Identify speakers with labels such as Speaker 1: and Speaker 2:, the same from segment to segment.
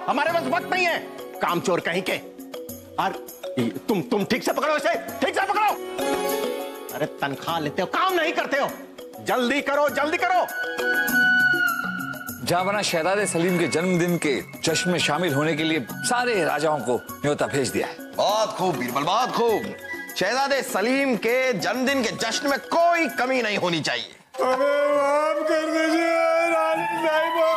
Speaker 1: हमारे पास वक्त नहीं है। कामचोर कहीं के। और तुम ठीक से पकड़ो इसे, ठीक से पकड़ो। अरे तनख्वाह लेते हो, काम नहीं करते हो। जल्दी करो, जल्दी करो।
Speaker 2: जहां शहजादे सलीम के जन्मदिन के जश्न में शामिल होने के लिए सारे राजाओं को न्योता भेज दिया है।
Speaker 3: बहुत खूब बीरबल, बहुत खूब। शहजादे सलीम के जन्मदिन के जश्न में कोई कमी नहीं होनी चाहिए।
Speaker 1: हमें माफ कर दीजिए रानी साहिबा।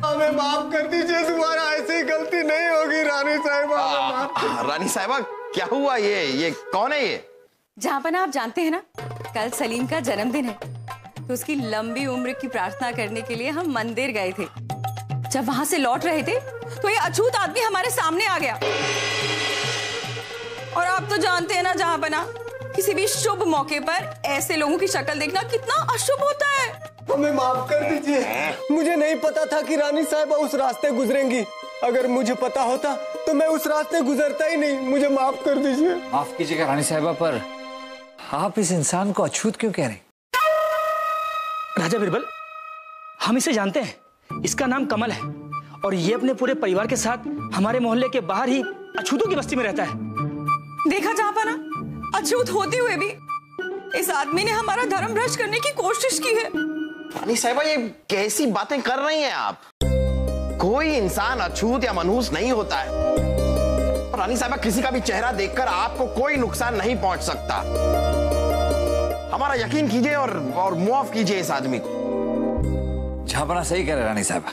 Speaker 1: हमें माफ कर दीजिए, दोबारा ऐसी गलती नहीं होगी रानी साहिबा।
Speaker 3: रानी साहिबा क्या हुआ? ये कौन है ये?
Speaker 4: जहाँपना आप जानते हैं ना, कल सलीम का जन्मदिन है, तो उसकी लंबी उम्र की प्रार्थना करने के लिए हम मंदिर गए थे। जब वहां से लौट रहे थे तो ये अछूत आदमी हमारे सामने आ गया। और आप तो जानते हैं ना जहाँपना, किसी भी शुभ मौके पर ऐसे लोगों की शक्ल देखना कितना अशुभ होता है।
Speaker 5: हमें माफ कर दीजिए, मुझे नहीं पता था कि रानी साहिबा उस रास्ते गुजरेंगी। अगर मुझे पता होता तो मैं उस रास्ते गुजरता ही नहीं। मुझे माफ कर दीजिए।
Speaker 2: माफ कीजिएगा रानी साहिबा, पर आप इस इंसान को अछूत क्यों कह रहे हैं?
Speaker 6: राजा बिरबल, हम इसे जानते हैं। इसका नाम कमल है और ये अपने पूरे परिवार के साथ हमारे मोहल्ले के बाहर ही अछूतों की बस्ती में रहता है।
Speaker 4: देखा जहाँपना, अछूत होते हुए भी इस आदमी ने हमारा धर्म भ्रष्ट करने की कोशिश की है।
Speaker 3: रानी साहिबा ये कैसी बातें कर रही हैं आप? कोई इंसान अछूत या मनहूस नहीं होता है। रानी साहिबा, किसी का भी चेहरा देखकर आपको कोई नुकसान नहीं पहुंच सकता। हमारा यकीन कीजिए और मुआफ कीजिए इस आदमी को।
Speaker 2: जहाँपना सही कह रहे रानी साहिबा,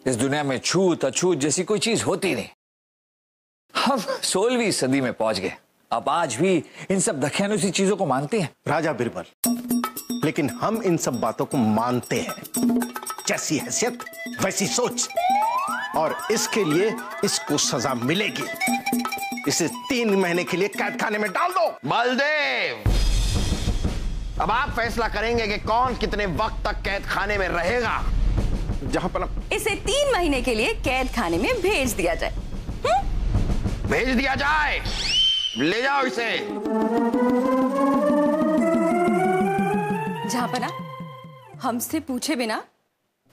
Speaker 2: इस दुनिया में छूत अछूत जैसी कोई चीज होती नहीं। हम 16वीं सदी में पहुंच गए, अब आज भी इन सब दखियानुसी चीजों को मानते हैं।
Speaker 1: राजा बिरबल, लेकिन हम इन सब बातों को मानते हैं। जैसी हैसियत वैसी सोच, और इसके लिए इसको सजा मिलेगी। इसे 3 महीने के लिए कैद खाने में डाल दो।
Speaker 3: बलदेव, अब आप फैसला करेंगे कि कौन कितने वक्त तक कैद खाने में रहेगा।
Speaker 1: जहां पर
Speaker 4: इसे 3 महीने के लिए कैद खाने में भेज दिया जाए।
Speaker 3: भेज दिया जाए। ले जाओ इसे।
Speaker 4: जहाँपना, हमसे पूछे बिना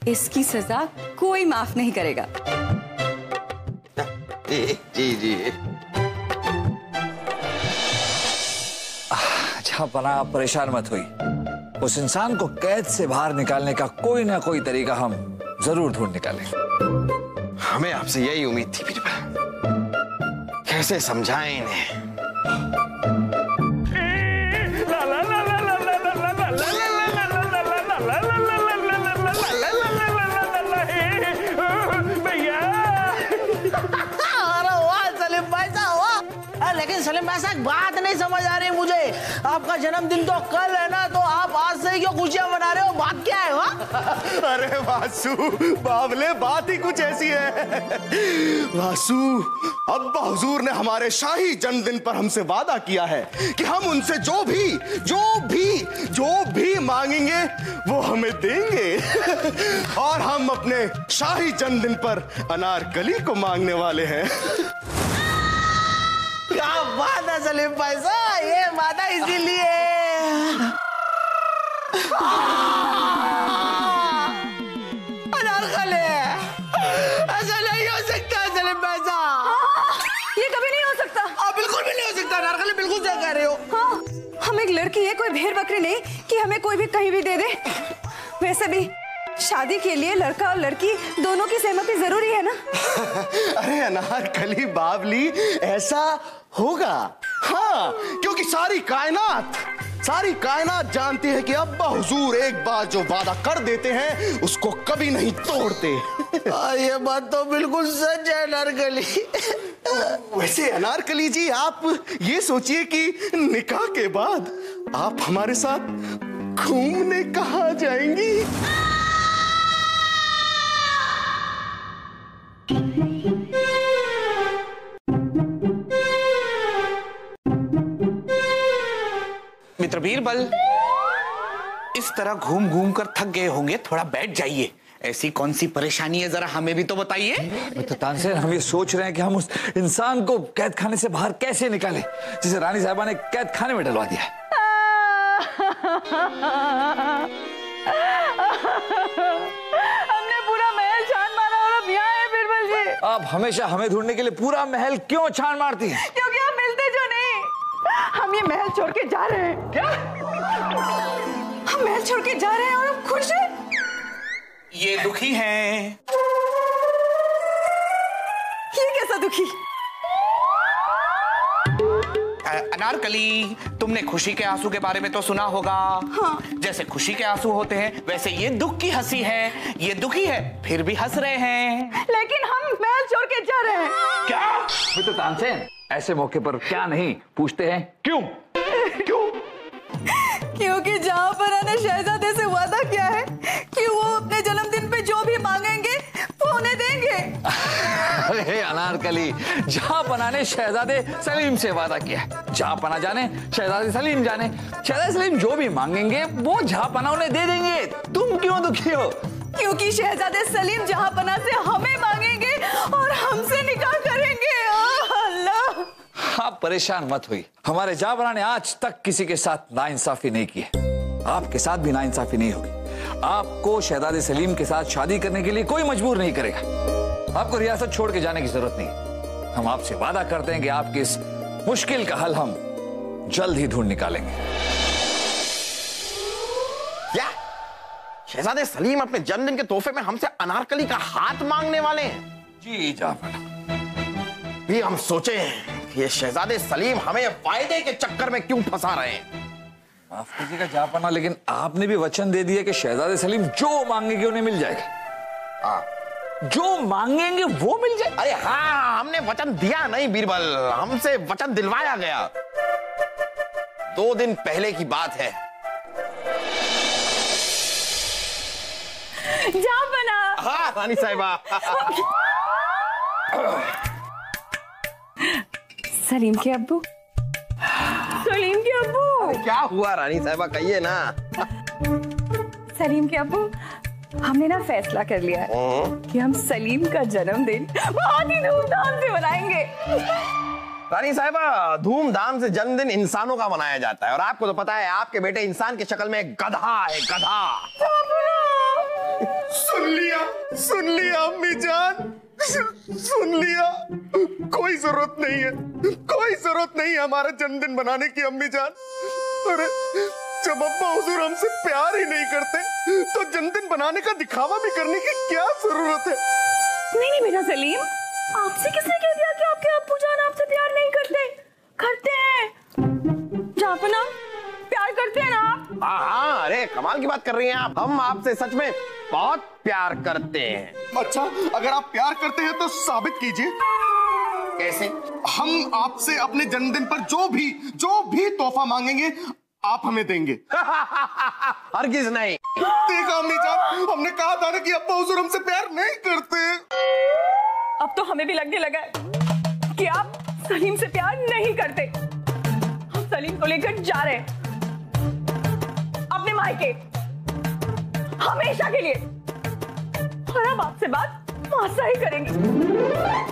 Speaker 4: इसकी सजा कोई माफ नहीं करेगा।
Speaker 3: जी जी।
Speaker 2: जहाँपना, आप परेशान मत हुई। उस इंसान को कैद से बाहर निकालने का कोई ना कोई तरीका हम जरूर ढूंढ निकालेंगे।
Speaker 3: हमें आपसे यही उम्मीद थी बीरबल। कैसे समझाएं इन्हें?
Speaker 7: लेकिन सलीम भाई साहब, बात नहीं समझ आ रही मुझे। आपका जन्मदिन तो कल है ना, तो आप आज से ही क्यों खुशियां मना रहे हो? बात क्या है?
Speaker 1: अरे वासु बावले, बात ही कुछ ऐसी है। वासु, अब्बा हुजूर ने हमारे शाही जन्मदिन पर हमसे वादा किया है कि हम उनसे जो भी मांगेंगे वो हमें देंगे। और हम अपने शाही जन्मदिन पर अनारकली को मांगने वाले हैं।
Speaker 7: क्या बात है सलीम भाई साहब, ये वादा इसीलिए। अनारकली, ऐसा नहीं हो सकता सलीम भाई साहब।
Speaker 4: ये कभी नहीं हो सकता।
Speaker 7: बिल्कुल भी नहीं हो सकता। अनारकली बिल्कुल सही कह रहे हो।
Speaker 4: हाँ, हम एक लड़की है, कोई भेड़ बकरी नहीं कि हमें कोई भी कहीं भी दे दे। वैसे भी शादी के लिए लड़का और लड़की दोनों की सहमति जरूरी है ना।
Speaker 1: अरे अनारकली बावली, ऐसा होगा। हाँ, क्योंकि सारी कायनात जानती है कि अब्बा हुजूर एक बार जो वादा कर देते हैं उसको कभी नहीं तोड़ते।
Speaker 7: ये बात तो बिल्कुल सच है अनारकली।
Speaker 1: वैसे अनारकली जी, आप ये सोचिए कि निकाह के बाद आप हमारे साथ घूमने कहाँ जाएंगी?
Speaker 8: मित्र बीरबल, 3 इस तरह घूम घूम कर थक गए होंगे, थोड़ा बैठ जाइए। ऐसी कौन सी परेशानी है, जरा हमें भी तो बताइए।
Speaker 2: तो तानसेन, हम ये सोच रहे हैं कि हम उस इंसान को कैद खाने से बाहर कैसे निकालें जिसे रानी साहिबा ने कैद खाने में डलवा दिया है।
Speaker 4: हमने पूरा महल छान मारा और अब यहाँ है बिरबल जी।
Speaker 2: आप हमेशा हमें ढूंढने के लिए पूरा महल क्यों छान मारती हैं?
Speaker 4: क्योंकि हम मिलते जो नहीं। हम ये महल छोड़ के जा रहे हैं।
Speaker 2: क्या?
Speaker 4: हम महल छोड़ के जा रहे हैं और हम खुश हैं।
Speaker 8: ये दुखी हैं।
Speaker 4: ये कैसा दुखी?
Speaker 8: अनारकली, तुमने खुशी के आंसू के बारे में तो सुना होगा।
Speaker 4: हाँ।
Speaker 8: जैसे खुशी के आंसू होते हैं वैसे ये दुख की हंसी है। ये दुखी है फिर भी हंस रहे हैं।
Speaker 4: लेकिन हम महल छोड़ के जा रहे हैं।
Speaker 8: क्या?
Speaker 2: तो तानसेन, ऐसे मौके पर क्या नहीं पूछते हैं क्यों? क्यों?
Speaker 4: क्योंकि जहांपना ने शहजादे से वादा किया है कि वो अपने जन्मदिन पे जो भी मांगेंगे वो उन्हें देंगे।
Speaker 2: अरे अनारकली, जहांपना ने शहजादे सलीम से वादा किया है। जहांपना जाने, शहजादे सलीम जाने। शहजादे सलीम जो भी मांगेंगे वो जहांपना उन्हें दे देंगे। तुम क्यों दुखी हो?
Speaker 4: क्योंकि शहजादे सलीम जहांपना से हमें मांगेंगे और हमसे निकाह करेंगे। अल्लाह,
Speaker 2: आप परेशान मत हुई। हमारे जहांपना ने आज तक किसी के साथ नाइंसाफी नहीं की है। आपके साथ भी नाइंसाफी नहीं होगी। आपको शहजादे सलीम के साथ शादी करने के लिए कोई मजबूर नहीं करेगा। आपको रियासत छोड़ के जाने की जरूरत नहीं। हम आपसे वादा करते हैं कि आपकी इस मुश्किल का हल हम जल्द ही ढूंढ निकालेंगे।
Speaker 3: क्या शहजादे सलीम अपने जन्मदिन के तोहफे में हमसे अनारकली का हाथ मांगने वाले हैं?
Speaker 2: जी जहांपना।
Speaker 3: भी हम सोचे हैं कि ये शहजादे सलीम हमें वायदे के चक्कर में क्यों फंसा रहे हैं।
Speaker 2: माफ कीजिएगा जहांपना, लेकिन आपने भी वचन दे दिया कि शहजादे सलीम जो मांगेंगे उन्हें मिल जाएगा।
Speaker 3: हाँ,
Speaker 2: जो मांगेंगे वो मिल जाए।
Speaker 3: अरे हाँ, हमने वचन दिया नहीं बीरबल, हमसे वचन दिलवाया गया। 2 दिन पहले की बात है।
Speaker 4: जहांपना।
Speaker 3: हाँ रानी साहिबा।
Speaker 4: सलीम के अब्बू। सलीम के अब्बू।
Speaker 3: क्या हुआ रानी साहिबा, कहिए ना।
Speaker 4: सलीम के अब्बू, हमने ना फैसला कर लिया है कि हम सलीम का जन्मदिन बहुत ही धूमधाम से मनाएंगे।
Speaker 3: रानी साहिबा, धूमधाम से जन्मदिन इंसानों का मनाया जाता है और आपको तो पता है आपके बेटे इंसान की शक्ल में गधा है, गधा।
Speaker 1: सुन लिया अम्मी जान, सुन लिया। कोई जरूरत नहीं है, कोई जरूरत नहीं है हमारा जन्मदिन मनाने की अम्मी जान। अरे जब अब्बा हुजूर हमसे प्यार ही नहीं करते तो जन्मदिन बनाने का दिखावा भी करने की क्या जरूरत है?
Speaker 4: नहीं बेटा सलीम, आपसे किसने कह दिया कि आपके अब्बू जान आपसे प्यार नहीं करते? करते हैं जहांपना, प्यार करते हैं ना आप।
Speaker 3: हाँ, अरे कमाल की बात कर रही हैं आप। हम आपसे सच में बहुत प्यार करते हैं।
Speaker 1: अच्छा, अगर आप प्यार करते हैं तो साबित कीजिए।
Speaker 3: कैसे?
Speaker 1: हम आपसे अपने जन्मदिन पर जो भी तोहफा मांगेंगे आप हमें देंगे।
Speaker 3: हरगिज नहीं।
Speaker 1: देखा अम्मी जान, हमने कहा था ना कि अब्बा हुजूर हमसे प्यार नहीं करते।
Speaker 4: अब तो हमें भी लगने लगा है कि आप सलीम से प्यार नहीं करते। हम सलीम को लेकर जा रहे हैं अपने मायके हमेशा के लिए, और अब आपसे बात वहां से ही करेंगे।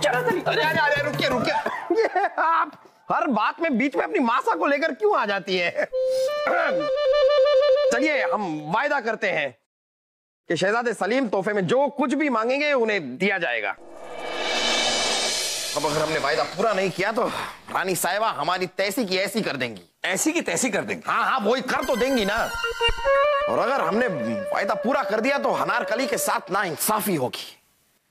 Speaker 4: चलो सलीम।
Speaker 3: अरे रुकिए। आप हर बात में बीच में अपनी मासा को लेकर क्यों आ जाती है? चलिए, हम वायदा करते हैं कि शहजादे सलीम तोहफे में जो कुछ भी मांगेंगे उन्हें दिया जाएगा। अब अगर हमने वायदा पूरा नहीं किया तो रानी साहिबा हमारी तैसी की ऐसी कर देंगी।
Speaker 2: ऐसी की तैसी कर देंगे।
Speaker 3: हाँ, वही कर तो देंगी ना। और अगर हमने वायदा पूरा कर दिया तो अनारकली के साथ नाइंसाफी होगी।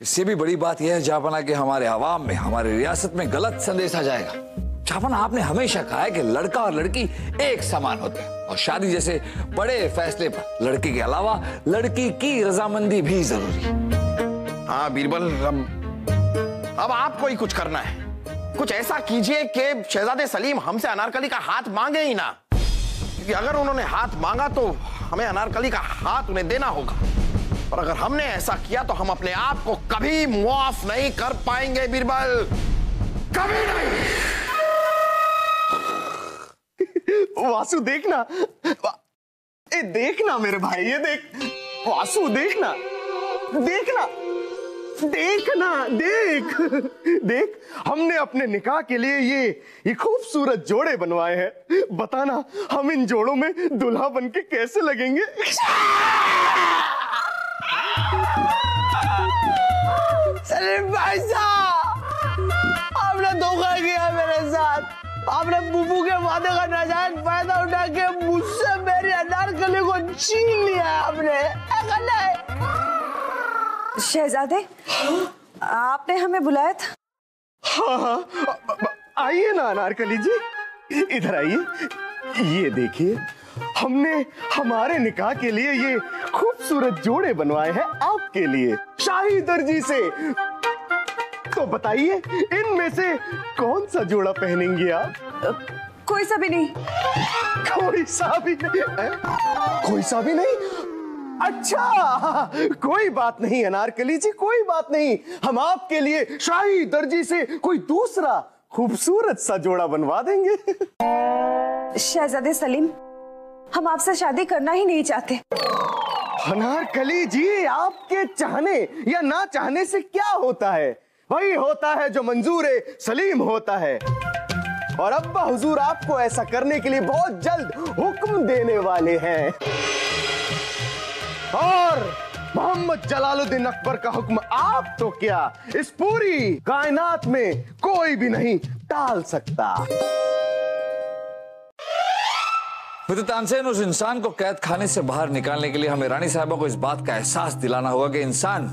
Speaker 2: इससे भी बड़ी बात यह है जहांपना कि हमारे आवाम में, हमारी रियासत में गलत संदेश आ जाएगा। जहांपना, आपने हमेशा कहा है कि लड़का और लड़की एक समान होते हैं और शादी जैसे बड़े फैसले पर लड़के के अलावा लड़की की रजामंदी भी जरूरी है।
Speaker 3: हाँ बीरबल, अब आपको ही कुछ करना है। कुछ ऐसा कीजिए कि शहजादे सलीम हमसे अनारकली का हाथ मांगे ही ना, क्योंकि अगर उन्होंने हाथ मांगा तो हमें अनारकली का हाथ उन्हें देना होगा। और अगर हमने ऐसा किया तो हम अपने आप को कभी मुआफ नहीं कर पाएंगे बीरबल, कभी नहीं।
Speaker 1: वासु देखना,
Speaker 5: ये देखना मेरे भाई, ये देख वासु, देखना देखना देखना, देख देख, हमने अपने निकाह के लिए ये खूबसूरत जोड़े बनवाए हैं। बताना हम इन जोड़ों में दुल्हा बनके कैसे लगेंगे?
Speaker 7: सलीम भाई साहब, आपने धोखा किया मेरे साथ। आपने बुबू के वादे का नाजायज फायदा उठा के मुझसे मेरी अनारकली को छीन लिया आपने।
Speaker 4: शहजादे, आपने हमें बुलाया था?
Speaker 5: हाँ, आइए ना अनारकली जी, इधर आइए। ये देखिए, हमने हमारे निकाह के लिए ये खूबसूरत जोड़े बनवाए हैं आपके लिए, शाही दर्जी से। तो बताइए, इनमें से कौन सा जोड़ा पहनेंगी आप?
Speaker 4: कोई सा भी नहीं।
Speaker 5: कोई सा भी नहीं? कोई सा भी नहीं? अच्छा, कोई बात नहीं अनारकली जी, कोई बात नहीं। हम आपके लिए शाही दर्जी से कोई दूसरा खूबसूरत सा जोड़ा बनवा देंगे।
Speaker 4: शहजादे सलीम, हम आपसे शादी करना ही नहीं चाहते।
Speaker 5: अनारकली जी, आपके चाहने या ना चाहने से क्या होता है? वही होता है जो मंजूर सलीम होता है। और अब्बा हुजूर आपको ऐसा करने के लिए बहुत जल्द हुक्म देने वाले हैं। और मोहम्मद जलालुद्दीन अकबर का हुक्म आप तो क्या, इस पूरी कायनात में कोई भी नहीं टाल सकता।
Speaker 2: तानसेन, उस इंसान को कैद खाने से बाहर निकालने के लिए हमें रानी साहबा को इस बात का एहसास दिलाना होगा कि इंसान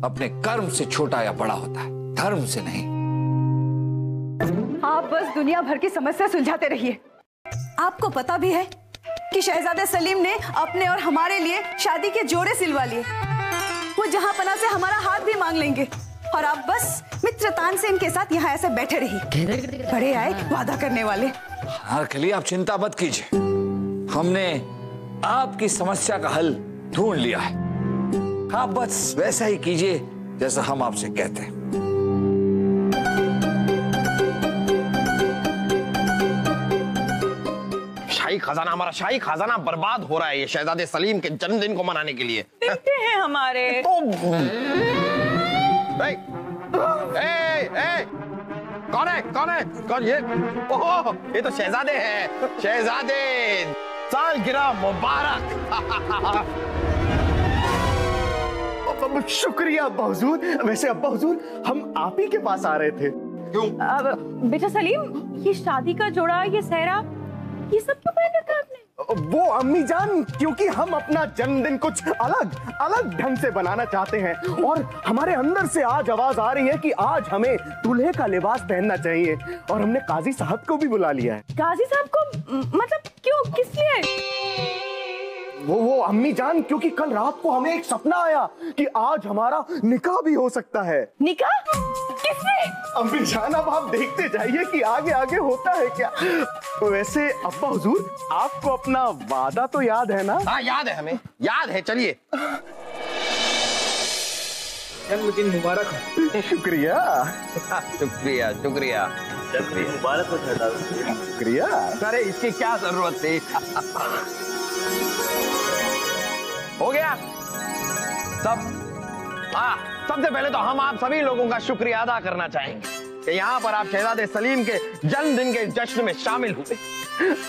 Speaker 2: अपने कर्म से छोटा या बड़ा होता है, धर्म से नहीं।
Speaker 4: आप बस दुनिया भर की समस्या सुलझाते रहिए। आपको पता भी है कि शहजादे सलीम ने अपने और हमारे लिए शादी के जोड़े सिलवा लिए। वो जहां पना से हमारा हाथ भी मांग लेंगे और आप बस मित्र तानसेन के साथ यहाँ ऐसे बैठे रहिए। बड़े आए वादा करने वाले।
Speaker 2: अनारकली, आप चिंता मत कीजिए, हमने आपकी समस्या का हल ढूंढ लिया है। आप बस वैसा ही कीजिए जैसा हम आपसे कहते हैं।
Speaker 3: हमारा शाही खजाना बर्बाद हो रहा है ये शहजादे सलीम के जन्मदिन को मनाने के लिए।
Speaker 4: बेटे हैं हमारे।
Speaker 3: कौन है? कौन ये? ओह, ये तो शहजादे हैं। शहजादे, सालगिरह मुबारक।
Speaker 5: शुक्रिया अब्बा हुजूर। वैसे अब्बा हुजूर, हम आप ही के पास आ रहे थे।
Speaker 3: क्यों?
Speaker 4: बेटा सलीम, ये शादी का जोड़ा, ये सेहरा, ये सब क्यों पहन रखा आपने?
Speaker 5: वो अम्मी जान, क्योंकि हम अपना जन्मदिन कुछ अलग ढंग से बनाना चाहते हैं और हमारे अंदर से आज आवाज आ रही है कि आज हमें दूल्हे का लिबास पहनना चाहिए। और हमने काजी साहब को भी बुला लिया है।
Speaker 4: काजी साहब को? मतलब क्यों, किस लिए?
Speaker 5: वो अम्मी जान, क्योंकि कल रात को हमें एक सपना आया कि आज हमारा निकाह भी हो सकता है।
Speaker 4: निकाह? किससे?
Speaker 5: अम्मी जान, अब आप देखते जाइए कि आगे आगे होता है क्या। वैसे अब्बा हुजूर, आपको अपना वादा तो याद है ना?
Speaker 3: हाँ, याद है, हमें याद है। चलिए।
Speaker 6: जन्मदिन मुबारक हो।
Speaker 5: शुक्रिया
Speaker 3: शुक्रिया शुक्रिया शुक्रिया।
Speaker 5: मुबारक हो। शुक्रिया।
Speaker 3: अरे इसकी क्या जरूरत थी? हो गया सब। हाँ, सबसे पहले तो हम आप सभी लोगों का शुक्रिया अदा करना चाहेंगे कि यहाँ पर आप शहजादे सलीम के जन्मदिन के जश्न में शामिल हुए।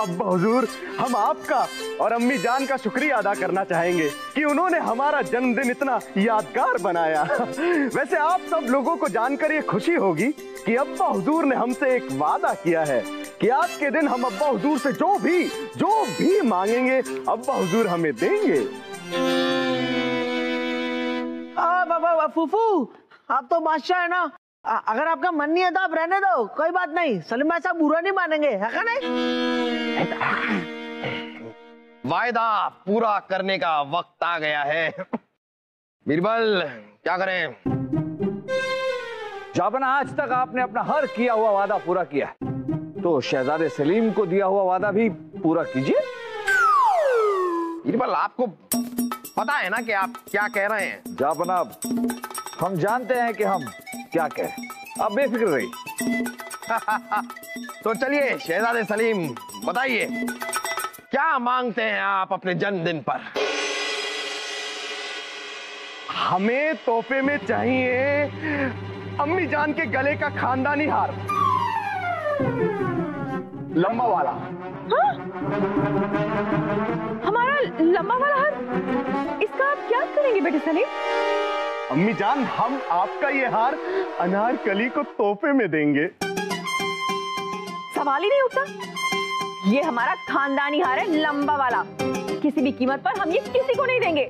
Speaker 5: अब्बा हुजूर, हम आपका और अम्मी जान का शुक्रिया अदा करना चाहेंगे कि उन्होंने हमारा जन्मदिन इतना यादगार बनाया। वैसे आप सब लोगों को जानकर ये खुशी होगी कि अब्बा हुजूर ने हमसे एक वादा किया है कि आज के दिन हम अब्बा हुजूर से जो भी मांगेंगे अब्बा हुजूर हमें देंगे।
Speaker 7: बाबा फूफू, आप तो बादशाह है ना। अगर आपका मन नहीं है तो आप रहने दो, कोई बात नहीं। सलीम भाई साहब बुरा नहीं मानेंगे, है क्या नहीं?
Speaker 3: वायदा पूरा करने का वक्त आ गया है। बीरबल, क्या करें?
Speaker 2: जाबना, आज तक आपने अपना हर किया हुआ वादा पूरा किया है, तो शहजादे सलीम को दिया हुआ वादा भी पूरा कीजिए।
Speaker 3: बीरबल, आपको पता है ना कि आप क्या कह रहे हैं?
Speaker 2: जाबना, हम जानते हैं कि हम क्या कह रहे हैं, आप बेफिक्र रहिए।
Speaker 3: तो चलिए शहजादे सलीम, बताइए क्या मांगते हैं आप अपने जन्मदिन पर?
Speaker 5: हमें तोहफे में चाहिए अम्मी जान के गले का खानदानी हार, लंबा वाला।
Speaker 9: हाँ? हमारा लंबा वाला हार, इसका आप क्या करेंगे बेटे सलीम?
Speaker 5: अम्मी जान, हम आपका ये हार अनारकली को तोहफे में देंगे।
Speaker 9: सवाल ही नहीं उठता। ये हमारा खानदानी हार है, लंबा वाला। किसी भी कीमत पर हम ये किसी को नहीं देंगे।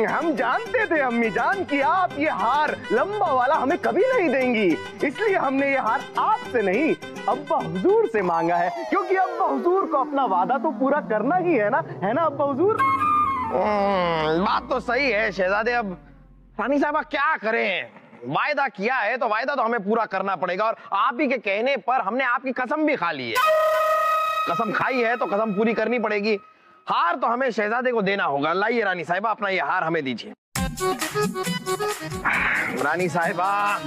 Speaker 5: हम जानते थे अम्मी जान कि आप ये हार लंबा वाला हमें कभी नहीं देंगी, इसलिए हमने ये हार आपसे नहीं अब्बा हुजूर से मांगा है, क्योंकि अब्बा हुजूर को अपना वादा तो पूरा करना ही है ना अब्बा हुजूर?
Speaker 3: बात तो सही है शहजादे। अब रानी साहबा क्या करें, वायदा किया है तो वायदा तो हमें पूरा करना पड़ेगा, और आप ही के कहने पर हमने आपकी कसम भी खा ली है। कसम खाई है तो कसम पूरी करनी पड़ेगी। हार तो हमें शहजादे को देना होगा। लाइए रानी साहिबा, अपना ये हार हमें दीजिए। रानी साहिबा,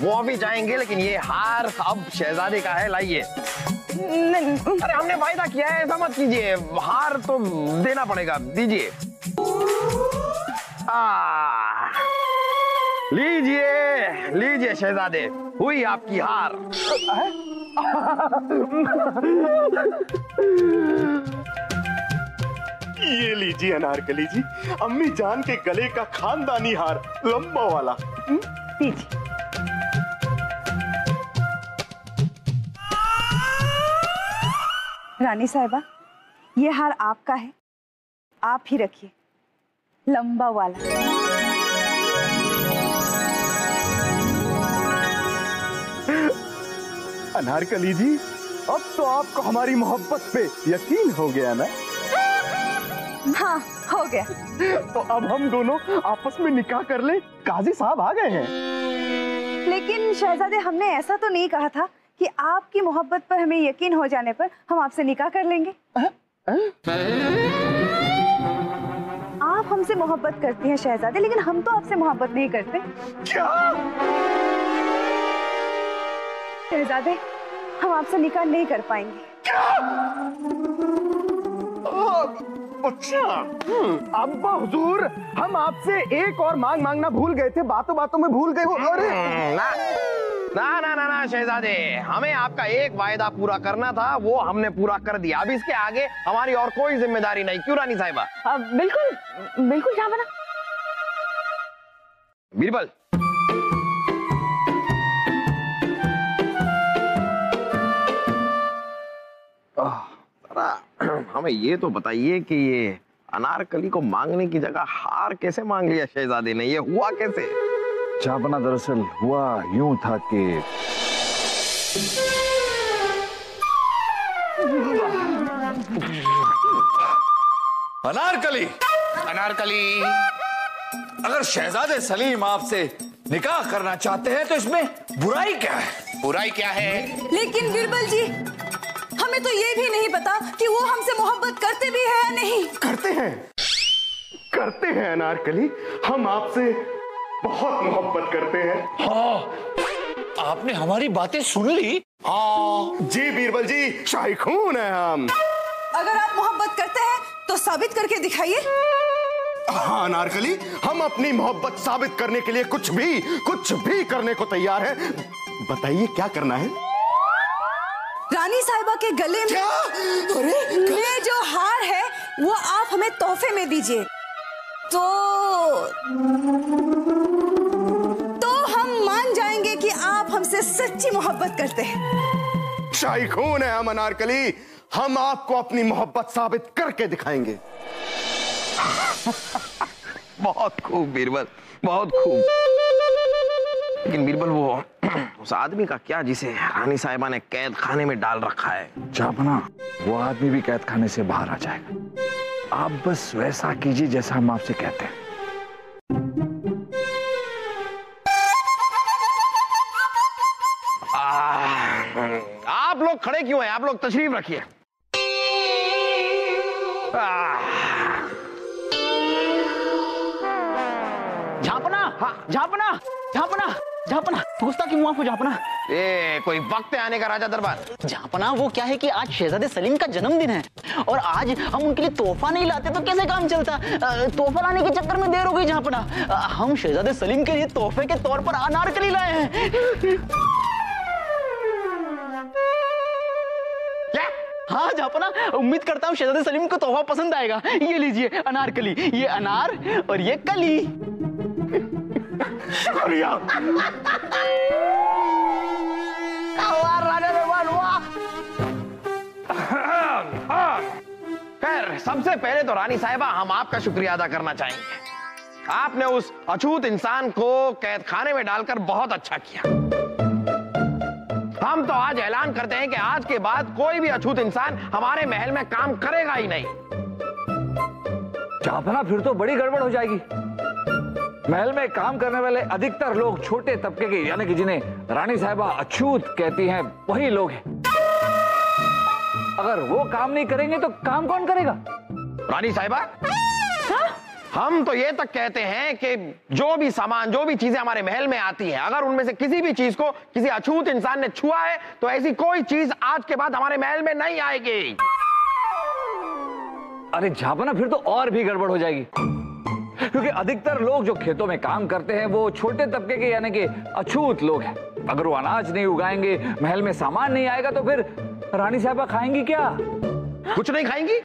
Speaker 3: वो अभी जाएंगे, लेकिन ये हार अब शहजादे का है। लाइए। अरे हमने वायदा किया है, ऐसा मत कीजिए। हार तो देना पड़ेगा, दीजिए। लीजिए लीजिए शहजादे, हुई आपकी हार।
Speaker 5: ये लीजिए अनारकली जी, अम्मी जान के गले का खानदानी हार, लंबा वाला।
Speaker 9: दीजिए।
Speaker 10: रानी साहिबा, ये हार आपका है, आप ही रखिए, लंबा वाला।
Speaker 5: अनारकली जी, अब तो आपको हमारी मोहब्बत पे यकीन हो गया ना?
Speaker 10: हाँ, हो गया।
Speaker 5: तो अब हम दोनों आपस में निकाह कर ले, काजी साहब आ गए हैं।
Speaker 10: लेकिन शहजादे, हमने ऐसा तो नहीं कहा था कि आपकी मोहब्बत पर हमें यकीन हो जाने पर हम आपसे निकाह कर लेंगे। आप हमसे मोहब्बत करती हैं शहजादे, लेकिन हम तो आपसे मोहब्बत नहीं करते।
Speaker 5: क्या?
Speaker 10: शहजादे, हम आपसे निकाह नहीं कर पाएंगे।
Speaker 5: क्या? अच्छा, अब्बा हुजूर, हम आपसे एक और मांगना भूल गए थे, बातों बातों में भूल गए वो। अरे
Speaker 3: ना ना ना ना शहजादे, हमें आपका एक वायदा पूरा करना था, वो हमने पूरा कर दिया। अब इसके आगे हमारी और कोई जिम्मेदारी नहीं। क्यों रानी साहिबा?
Speaker 9: बिल्कुल बिल्कुल जहांपना।
Speaker 3: बीरबल, हमें ये तो बताइए कि ये अनारकली को मांगने की जगह हार कैसे मांग लिया शहजादे ने? ये हुआ कैसे?
Speaker 2: जहांपना, दरअसल हुआ यूं था कि अनारकली, अगर शहजादे सलीम आपसे निकाह करना चाहते हैं तो इसमें बुराई क्या है?
Speaker 8: बुराई क्या है?
Speaker 4: लेकिन बिरबल जी, हमें तो ये भी नहीं पता कि वो हमसे मोहब्बत करते भी है या नहीं।
Speaker 5: करते हैं अनारकली, हम आपसे बहुत मोहब्बत करते हैं।
Speaker 8: हाँ, आपने हमारी बातें सुन ली? हाँ
Speaker 5: जी बीरबल जी, शाही खून है हम।
Speaker 4: अगर आप मोहब्बत करते हैं तो साबित करके दिखाइए।
Speaker 5: हाँ अनारकली, हम अपनी मोहब्बत साबित करने के लिए कुछ भी करने को तैयार हैं। बताइए क्या करना है?
Speaker 4: रानी साहिबा के गले में जो हार है वो आप हमें तोहफे में दीजिए, तो हम मान जाएंगे कि आप हमसे सच्ची मोहब्बत करते हैं।
Speaker 5: शाही खून है हम अनारकली, हम आपको अपनी मोहब्बत साबित करके दिखाएंगे।
Speaker 3: बहुत खूब बीरबल, बहुत खूब। लेकिन बीरबल, वो उस आदमी का क्या जिसे रानी साहिबा ने कैद खाने में डाल रखा है?
Speaker 2: जहांपना, वो आदमी भी कैद खाने से बाहर आ जाएगा। आप बस वैसा कीजिए जैसा हम आपसे कहते हैं।
Speaker 3: आप लोग खड़े क्यों हैं? आप लोग तशरीफ रखिए।
Speaker 6: झापना, झापना, झापना,
Speaker 7: जहाँपना गुस्ताखी माफ हो जहाँपना।
Speaker 3: ये कोई वक्त है आने का राजा दरबार?
Speaker 7: जहाँपना वो क्या है कि आज शहजादे सलीम का जन्मदिन है और आज हम उनके लिए तोहफा नहीं लाते तो कैसे काम चलता। तोहफा लाने के चक्कर में देर हो गई जहाँपना। हम शहजादे सलीम के लिए तोहफे के तौर पर अनारकली लाए हैं।
Speaker 3: क्या?
Speaker 7: हाँ जहाँपना, उम्मीद करता हूँ शहजादे सलीम को तोहफा पसंद आएगा। ये लीजिए अनारकली, ये अनार और ये कली।
Speaker 3: खैर, सबसे पहले तो रानी साहिबा हम आपका शुक्रिया अदा करना चाहेंगे। आपने उस अछूत इंसान को कैद खाने में डालकर बहुत अच्छा किया। हम तो आज ऐलान करते हैं कि आज के बाद कोई भी अछूत इंसान हमारे महल में काम करेगा ही नहीं।
Speaker 2: जहाँपना फिर तो बड़ी गड़बड़ हो जाएगी। महल में काम करने वाले अधिकतर लोग छोटे तबके के, यानी कि जिन्हें रानी साहिबा अछूत कहती हैं, वही लोग हैं। अगर वो काम नहीं करेंगे तो काम कौन करेगा?
Speaker 3: रानी साहिबा, हम तो ये तक कहते हैं कि जो भी सामान, जो भी चीजें हमारे महल में आती हैं, अगर उनमें से किसी भी चीज को किसी अछूत इंसान ने छुआ है तो ऐसी कोई चीज आज के बाद हमारे महल में नहीं आएगी।
Speaker 2: अरे झापना, फिर तो और भी गड़बड़ हो जाएगी, क्योंकि अधिकतर लोग जो खेतों में काम करते हैं वो छोटे तबके के, यानी कि अछूत लोग हैं। अगर वो अनाज नहीं उगाएंगे, महल में सामान नहीं आएगा, तो फिर रानी साहिबा खाएंगी क्या?
Speaker 3: कुछ नहीं खाएंगी।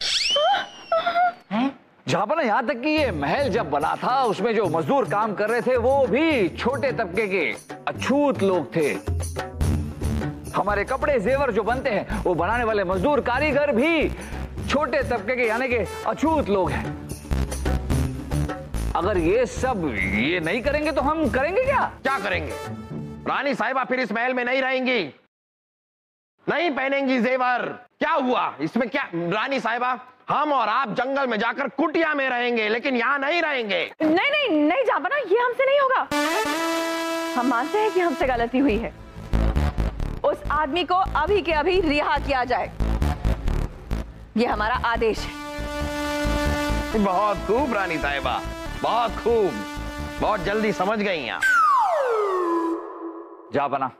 Speaker 2: झापना, यहां तक कि ये महल जब बना था उसमें जो मजदूर काम कर रहे थे वो भी छोटे तबके के अछूत लोग थे। हमारे कपड़े जेवर जो बनते हैं वो बनाने वाले मजदूर कारीगर भी छोटे तबके के, यानी कि अछूत लोग हैं। अगर ये सब ये नहीं करेंगे तो हम करेंगे क्या?
Speaker 3: क्या करेंगे? रानी साहिबा फिर इस महल में नहीं रहेंगी, नहीं पहनेंगी जेवर। क्या हुआ इसमें? क्या रानी साहिबा, हम और आप जंगल में जाकर कुटिया में रहेंगे, लेकिन यहाँ नहीं रहेंगे।
Speaker 9: नहीं नहीं नहीं जापना, ये हमसे नहीं होगा। हम मानते हैं कि हमसे गलती हुई है। उस आदमी को अभी के अभी रिहा किया जाए, ये हमारा आदेश है।
Speaker 3: बहुत खूब रानी साहिबा, बहुत खूब, बहुत जल्दी समझ गई आप।
Speaker 2: जापना,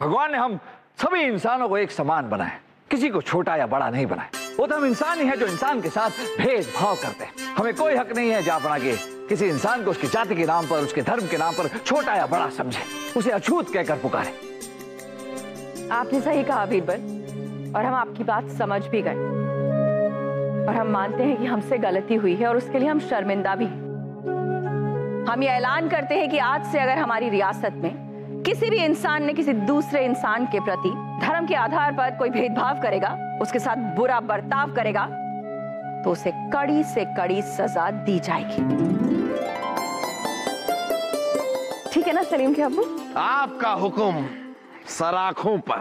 Speaker 2: भगवान ने हम सभी इंसानों को एक समान बनाए, किसी को छोटा या बड़ा नहीं बनाए। वो तो हम इंसान ही है जो इंसान के साथ भेदभाव करते हैं। हमें कोई हक नहीं है जापना के किसी इंसान को उसकी जाति के नाम पर, उसके धर्म के नाम पर छोटा या बड़ा समझे, उसे अछूत कहकर पुकारे।
Speaker 9: आपने सही कहा बीरबल, और हम आपकी बात समझ भी गए, और हम मानते हैं कि हमसे गलती हुई है और उसके लिए हम शर्मिंदा भी हैं। हम ये ऐलान करते हैं कि आज से अगर हमारी रियासत में किसी भी इंसान ने किसी दूसरे इंसान के प्रति धर्म के आधार पर कोई भेदभाव करेगा, उसके साथ बुरा बर्ताव करेगा, तो उसे कड़ी से कड़ी सजा दी जाएगी। ठीक है ना सलीम के अब्बू?
Speaker 3: आपका हुक्म सराखों पर।